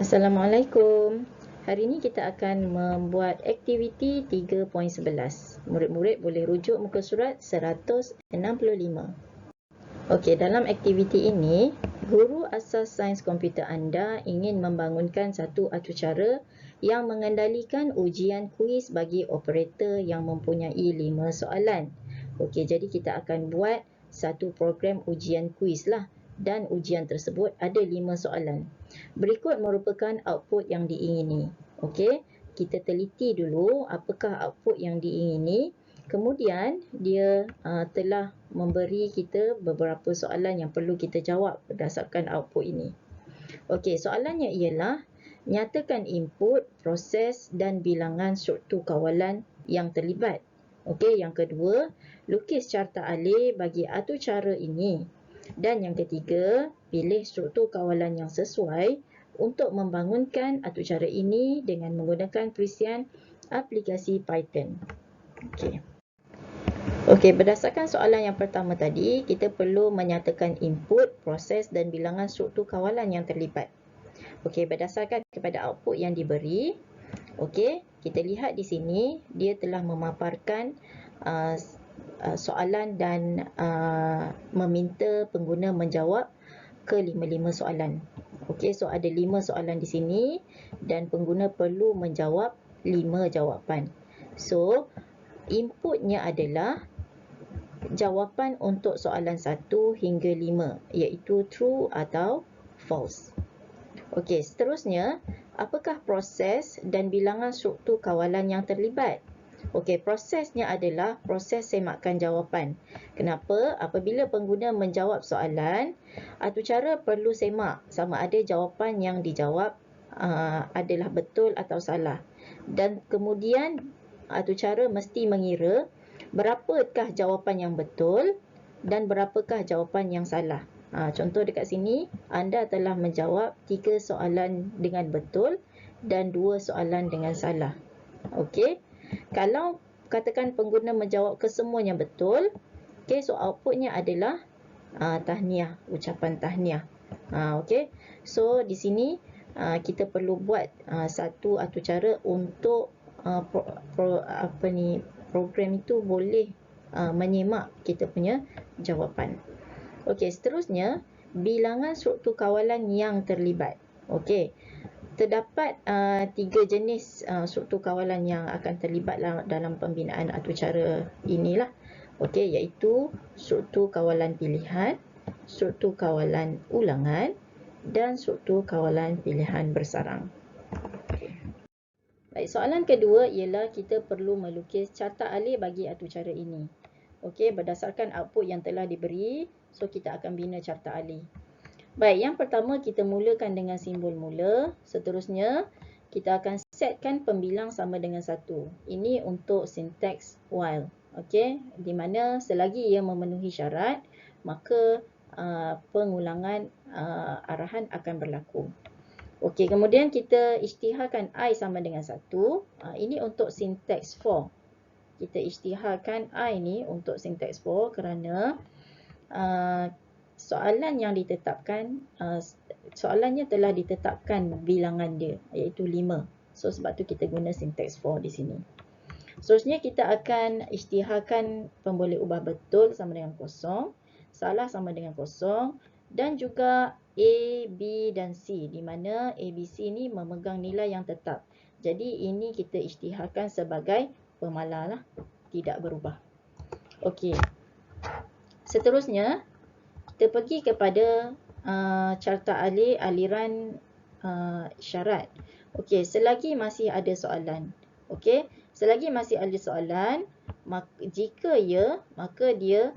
Assalamualaikum. Hari ini kita akan membuat aktiviti 3.11. Murid-murid boleh rujuk muka surat 165. Okey, dalam aktiviti ini, guru asas sains komputer anda ingin membangunkan satu acucara yang mengendalikan ujian kuis bagi operator yang mempunyai 5 soalan. Okey, jadi kita akan buat satu program ujian kuis lah. Dan ujian tersebut ada 5 soalan. Berikut merupakan output yang diingini. Okey, kita teliti dulu apakah output yang diingini. Kemudian dia telah memberi kita beberapa soalan yang perlu kita jawab berdasarkan output ini. Okey, soalannya ialah nyatakan input, proses dan bilangan struktur kawalan yang terlibat. Okey, yang kedua, lukis carta alih bagi atur-cara ini. Dan yang ketiga, pilih struktur kawalan yang sesuai untuk membangunkan atur-cara ini dengan menggunakan perisian aplikasi Python. Okey, berdasarkan soalan yang pertama tadi, kita perlu menyatakan input, proses dan bilangan struktur kawalan yang terlibat. Okey, berdasarkan kepada output yang diberi, okey, kita lihat di sini dia telah memaparkan soalan dan meminta pengguna menjawab ke 5 soalan. Okey, so ada 5 soalan di sini dan pengguna perlu menjawab 5 jawapan. So, inputnya adalah jawapan untuk soalan 1 hingga 5, iaitu true atau false. Okey, seterusnya, apakah proses dan bilangan struktur kawalan yang terlibat? Okey, prosesnya adalah proses semakkan jawapan. Kenapa? Apabila pengguna menjawab soalan, atur-cara perlu semak sama ada jawapan yang dijawab adalah betul atau salah. Dan kemudian atur-cara mesti mengira berapakah jawapan yang betul dan berapakah jawapan yang salah. Contoh dekat sini, anda telah menjawab 3 soalan dengan betul dan 2 soalan dengan salah. Okey. Kalau katakan pengguna menjawab kesemuanya betul, okey, so outputnya adalah tahniah, ucapan tahniah. Okey. So di sini kita perlu buat satu atur-cara untuk program itu boleh menyemak kita punya jawapan. Okey, seterusnya bilangan struktur kawalan yang terlibat. Okey. Terdapat 3 jenis struktur kawalan yang akan terlibat dalam pembinaan atur-cara inilah. Okey, iaitu struktur kawalan pilihan, struktur kawalan ulangan dan struktur kawalan pilihan bersarang. Baik, soalan kedua ialah kita perlu melukis carta alih bagi atur-cara ini. Okey, berdasarkan output yang telah diberi, so kita akan bina carta alih. Baik, yang pertama kita mulakan dengan simbol mula. Seterusnya, kita akan setkan pembilang sama dengan 1. Ini untuk sinteks while. Okey, di mana selagi ia memenuhi syarat, maka pengulangan arahan akan berlaku. Okey, kemudian kita isytiharkan I sama dengan 1. Ini untuk sinteks for. Kita isytiharkan I ni untuk sinteks for kerana soalan yang ditetapkan, soalannya telah ditetapkan bilangan dia, iaitu 5. So, sebab tu kita guna sinteks for di sini. Seterusnya, kita akan isytiharkan pemboleh ubah betul sama dengan kosong, salah sama dengan kosong, dan juga A, B dan C, di mana A, B, C ni memegang nilai yang tetap. Jadi, ini kita isytiharkan sebagai pemalar lah, tidak berubah. Okey. Seterusnya, kita pergi kepada carta alih aliran syarat. Okey, selagi masih ada soalan. Okey, selagi masih ada soalan, jika ya, maka dia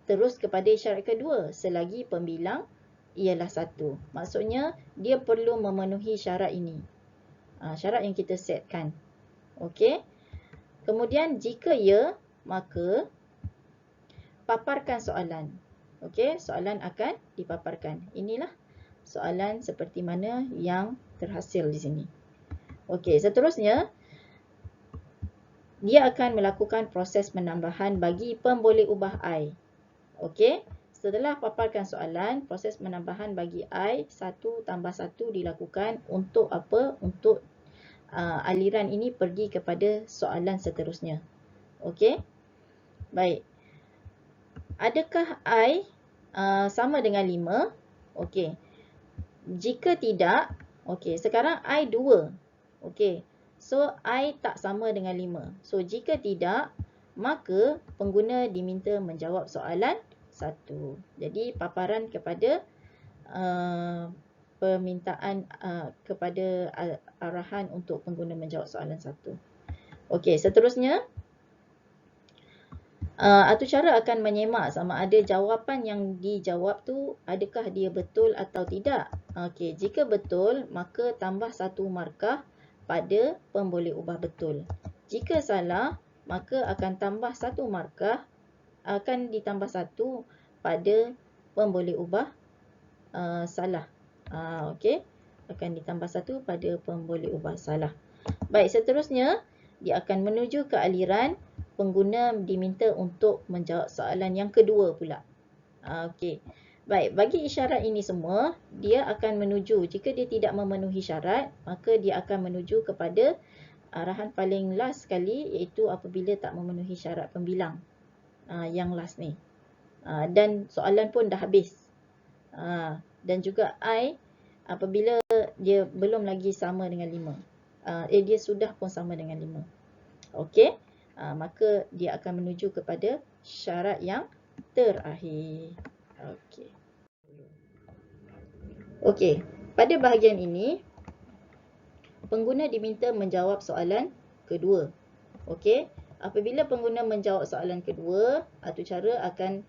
terus kepada syarat kedua selagi pembilang ialah 1. Maksudnya, dia perlu memenuhi syarat ini. Syarat yang kita setkan. Okey. Kemudian, jika ya, maka paparkan soalan. Okey, soalan akan dipaparkan. Inilah soalan seperti mana yang terhasil di sini. Okey, seterusnya dia akan melakukan proses penambahan bagi pemboleh ubah I. Okey, Setelah paparkan soalan, proses penambahan bagi I 1 tambah 1 dilakukan untuk apa? Untuk aliran ini pergi kepada soalan seterusnya. Okey? Baik. Adakah I sama dengan 5? Okey. Jika tidak, okey, sekarang I 2. Okey. So, I tak sama dengan 5. So, jika tidak, maka pengguna diminta menjawab soalan 1. Jadi, paparan kepada permintaan kepada arahan untuk pengguna menjawab soalan 1. Okey, seterusnya, Atucara akan menyemak sama ada jawapan yang dijawab tu adakah dia betul atau tidak. Okey, jika betul, maka tambah 1 markah pada pemboleh ubah betul. Jika salah, maka akan tambah 1 markah, akan ditambah 1 pada pemboleh ubah salah. Okey, akan ditambah 1 pada pemboleh ubah salah. Baik, seterusnya dia akan menuju ke aliran pengguna diminta untuk menjawab soalan yang kedua pula. Okey. Baik, bagi isyarat ini semua, dia akan menuju, jika dia tidak memenuhi syarat, maka dia akan menuju kepada arahan paling last sekali, iaitu apabila tak memenuhi syarat pembilang. Yang last ni. Dan soalan pun dah habis. Dan juga I, apabila dia belum lagi sama dengan 5. Dia sudah pun sama dengan 5. Okey. Maka dia akan menuju kepada syarat yang terakhir. Okey. Okey, pada bahagian ini pengguna diminta menjawab soalan kedua. Okey, apabila pengguna menjawab soalan kedua, atucara akan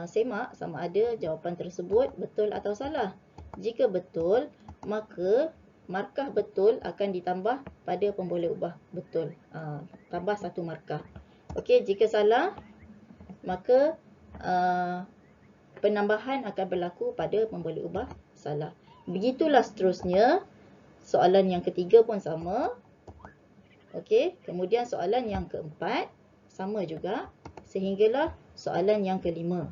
semak sama ada jawapan tersebut betul atau salah. Jika betul, maka markah betul akan ditambah pada pemboleh ubah betul. Tambah 1 markah. Okey, jika salah, maka penambahan akan berlaku pada pemboleh ubah salah. Begitulah seterusnya. Soalan yang ketiga pun sama. Okey, kemudian soalan yang keempat sama juga sehinggalah soalan yang kelima.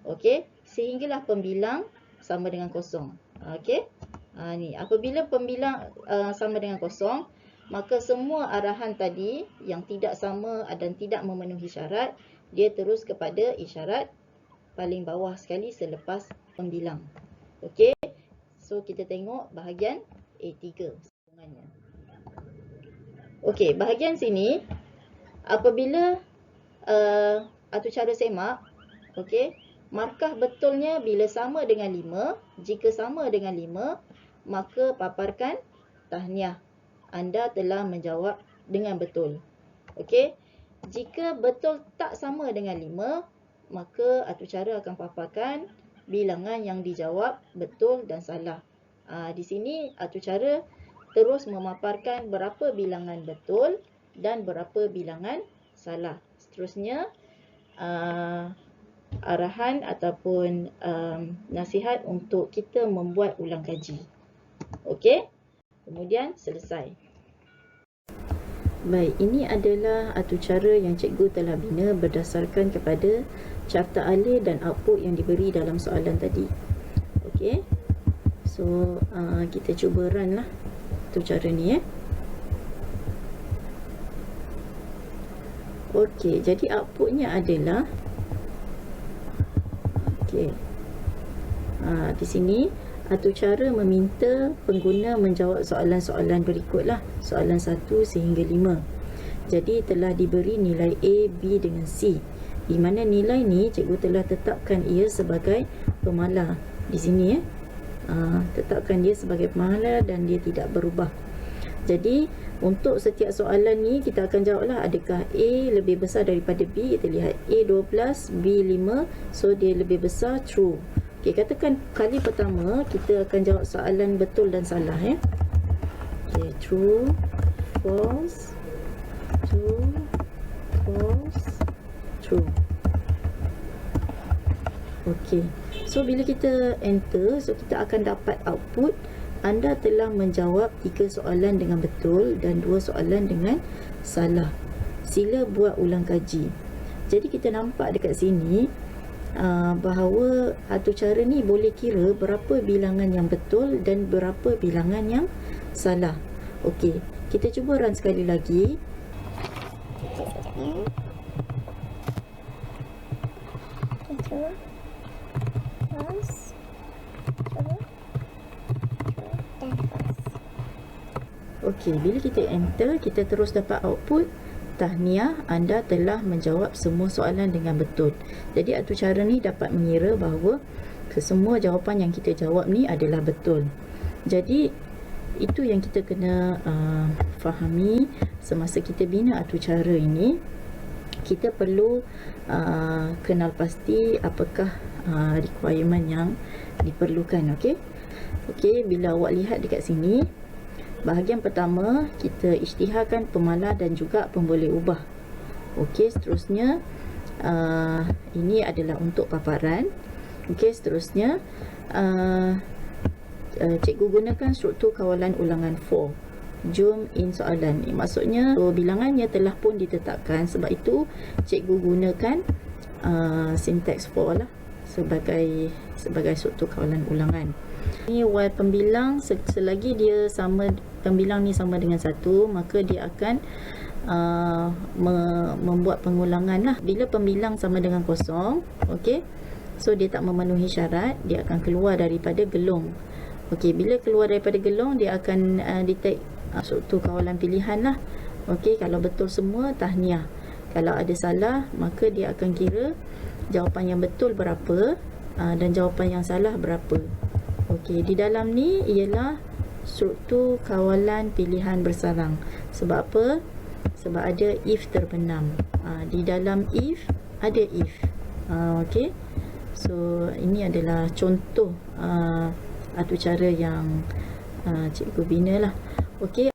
Okey, sehinggalah pembilang sama dengan kosong. Okey. Ni apabila pembilang sama dengan kosong, maka semua arahan tadi yang tidak sama dan tidak memenuhi syarat, dia terus kepada isyarat paling bawah sekali selepas pembilang. Okey. So kita tengok bahagian A3 sambungannya. Okey, bahagian sini apabila atucara semak, okey, markah betulnya bila sama dengan 5, jika sama dengan 5, maka paparkan tahniah. Anda telah menjawab dengan betul. Okey. Jika betul tak sama dengan 5, maka atucara akan paparkan bilangan yang dijawab betul dan salah. Di sini atucara terus memaparkan berapa bilangan betul dan berapa bilangan salah. Seterusnya arahan ataupun nasihat untuk kita membuat ulang kaji. Okey, kemudian selesai. Baik, ini adalah atucara yang cikgu telah bina berdasarkan kepada carta alih dan output yang diberi dalam soalan tadi. Okey, so kita cuba run lah atucara ni. Okey, jadi outputnya adalah okey. Di sini atucara meminta pengguna menjawab soalan-soalan berikutlah. Soalan 1 sehingga 5. Jadi telah diberi nilai A, B dengan C. Di mana nilai ni cikgu telah tetapkan ia sebagai pemalar. Di sini tetapkan dia sebagai pemalar dan dia tidak berubah. Jadi untuk setiap soalan ni kita akan jawablah adakah A lebih besar daripada B. Kita lihat A 12, B 5. So dia lebih besar, true. Okey, katakan kali pertama kita akan jawab soalan betul dan salah ya. Okey, true, false, true, false, true. Okey. So bila kita enter, so kita akan dapat output anda telah menjawab 3 soalan dengan betul dan 2 soalan dengan salah. Sila buat ulang kaji. Jadi kita nampak dekat sini bahawa atur cara ni boleh kira berapa bilangan yang betul dan berapa bilangan yang salah. Okey, kita cuba run sekali lagi. Okey, bila kita enter, kita terus dapat output, tahniah, anda telah menjawab semua soalan dengan betul. Jadi atur cara ni dapat mengira bahawa kesemua jawapan yang kita jawab ni adalah betul. Jadi itu yang kita kena fahami semasa kita bina atur cara ini. Kita perlu kenal pasti apakah requirement yang diperlukan. Okey, bila awak lihat dekat sini, bahagian pertama kita isytiharkan pemalas dan juga pemboleh ubah. Okey, seterusnya ini adalah untuk paparan. Okey, seterusnya cikgu gunakan struktur kawalan ulangan for. Jom in soalan. Maksudnya bilangannya telah pun ditetapkan, sebab itu cikgu gunakan syntax for lah sebagai struktur kawalan ulangan. Ini while pembilang, selagi dia sama, pembilang ni sama dengan 1, maka dia akan membuat pengulangan lah. Bila pembilang sama dengan 0, okey, so dia tak memenuhi syarat, dia akan keluar daripada gelong. Okey, bila keluar daripada gelong, dia akan detect struktur kawalan pilihan lah. Okey, kalau betul semua, tahniah. Kalau ada salah, maka dia akan kira jawapan yang betul berapa dan jawapan yang salah berapa. Okey, di dalam ni ialah struktur kawalan pilihan bersarang. Sebab apa? Sebab ada if terbenam. Di dalam if ada if. Okey, so ini adalah contoh atur cara yang cikgu bina lah. Okey.